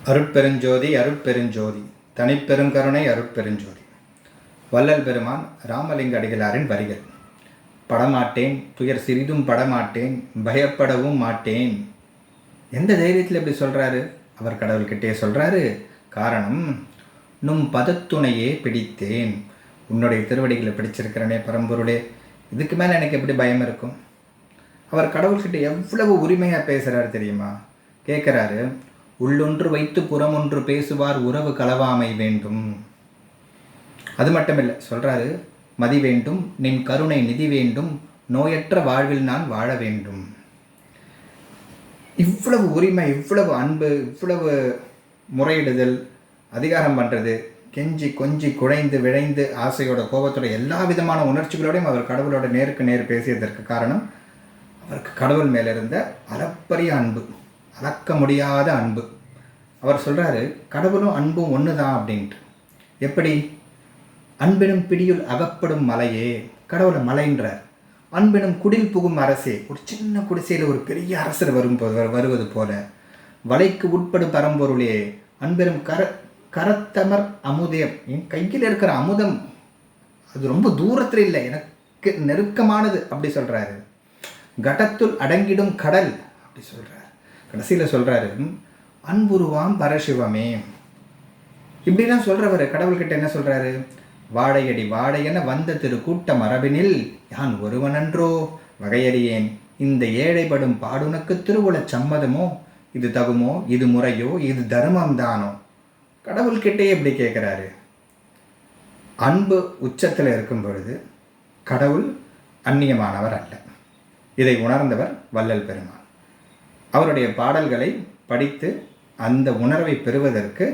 அருட்பெருஞ்சோதி அருட்பெருஞ்சோதி தனிப்பெருங்கருணை அருட்பெருஞ்சோதி. வள்ளல் பெருமான் ராமலிங்க அடிகளாரின் வரிகள். படமாட்டேன், துயர் சிறிதும் படமாட்டேன், பயப்படவும் மாட்டேன். எந்த தைரியத்தில் இப்படி சொல்கிறாரு? அவர் கடவுள்கிட்டே சொல்கிறாரு. காரணம், நும் பதத்துணையே பிடித்தேன். உன்னுடைய திருவடிகளை பிடிச்சிருக்கிறனே பரம்பொருளே, இதுக்கு மேலே எனக்கு எப்படி பயம் இருக்கும்? அவர் கடவுள்கிட்ட எவ்வளவு உரிமையாக பேசுகிறாரு தெரியுமா? கேட்குறாரு, உள்ளொன்று வைத்து புறமொன்று பேசுவார் உறவு களவாமை வேண்டும். அது மட்டுமில்லை, சொல்கிறாரு, மதி வேண்டும், நின் கருணை நிதி வேண்டும், நோயற்ற வாழ்வில் நான் வாழ வேண்டும். இவ்வளவு உரிமை, இவ்வளவு அன்பு, இவ்வளவு முறையிடுதல், அதிகாரம் பண்ணுறது, கெஞ்சி கொஞ்சி குழைந்து விழைந்து ஆசையோட கோபத்தோட எல்லா விதமான உணர்ச்சிகளோடையும் அவர் கடவுளோட நேருக்கு நேர் பேசியதற்கு காரணம் அவருக்கு கடவுள் மேலே இருந்த அளப்பரிய அன்பு, அளக்க முடியாத அன்பு. அவர் சொல்கிறாரு, கடவுளும் அன்பும் ஒன்று தான் அப்படின்ட்டு. எப்படி? அன்பெனும் பிடியுள் அகப்படும் மலையே, கடவுளை மலைன்றார். அன்பெனும் குடில் புகும் அரசே, ஒரு சின்ன குடிசையில் ஒரு பெரிய அரசர் வருவது போல. வலைக்கு உட்படும் பரம்பொருளே, அன்பெரும் கரத்தமர் அமுதம், என் கையில் இருக்கிற அமுதம் அது ரொம்ப தூரத்தில் இல்லை, எனக்கு நெருக்கமானது அப்படி சொல்கிறாரு. கடத்துள் அடங்கிடும் கடல் அப்படி சொல்கிறார். கடைசியில் சொல்கிறாரு, அன்புருவாம் பரசிவமே. இப்படிலாம் சொல்கிறவர் கடவுள்கிட்ட என்ன சொல்கிறாரு? வாழையடி வாழையென வந்த திரு கூட்ட மரபினில் யான் ஒருவனன்றோ வகையறியேன். இந்த ஏழைப்படும் பாடுனக்கு திருவுள சம்மதமோ, இது தகுமோ, இது முறையோ, இது தர்மம் தானோ? கடவுள்கிட்டே எப்படி கேட்குறாரு? அன்பு உச்சத்தில் இருக்கும் பொழுது கடவுள் அந்நியமானவர் அல்ல. இதை உணர்ந்தவர் வள்ளல் பெருமான். அவருடைய பாடல்களை படித்து அந்த உணர்வை பெறுவதற்கு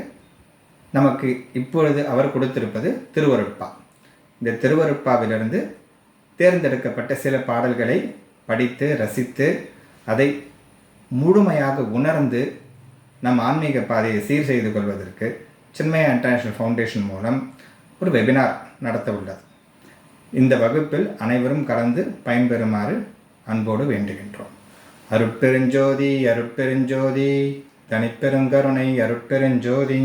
நமக்கு இப்பொழுது அவர் கொடுத்திருப்பது திருவருட்பா. இந்த திருவருட்பாவிலிருந்து தேர்ந்தெடுக்கப்பட்ட சில பாடல்களை படித்து ரசித்து அதை முழுமையாக உணர்ந்து நம் ஆன்மீக பாதையை சீர் செய்து கொள்வதற்கு சின்மயா இன்டர்நேஷனல் ஃபவுண்டேஷன் மூலம் ஒரு வெபினார் நடத்த உள்ளது. இந்த வகுப்பில் அனைவரும் கலந்து பயன்பெறுமாறு அன்போடு வேண்டுகின்றோம். அருட்பெருஞ்சோதி அருட்பெருஞ்சோதி தனிப்பெருங்கருணை அருட்பெருஞ்சோதி.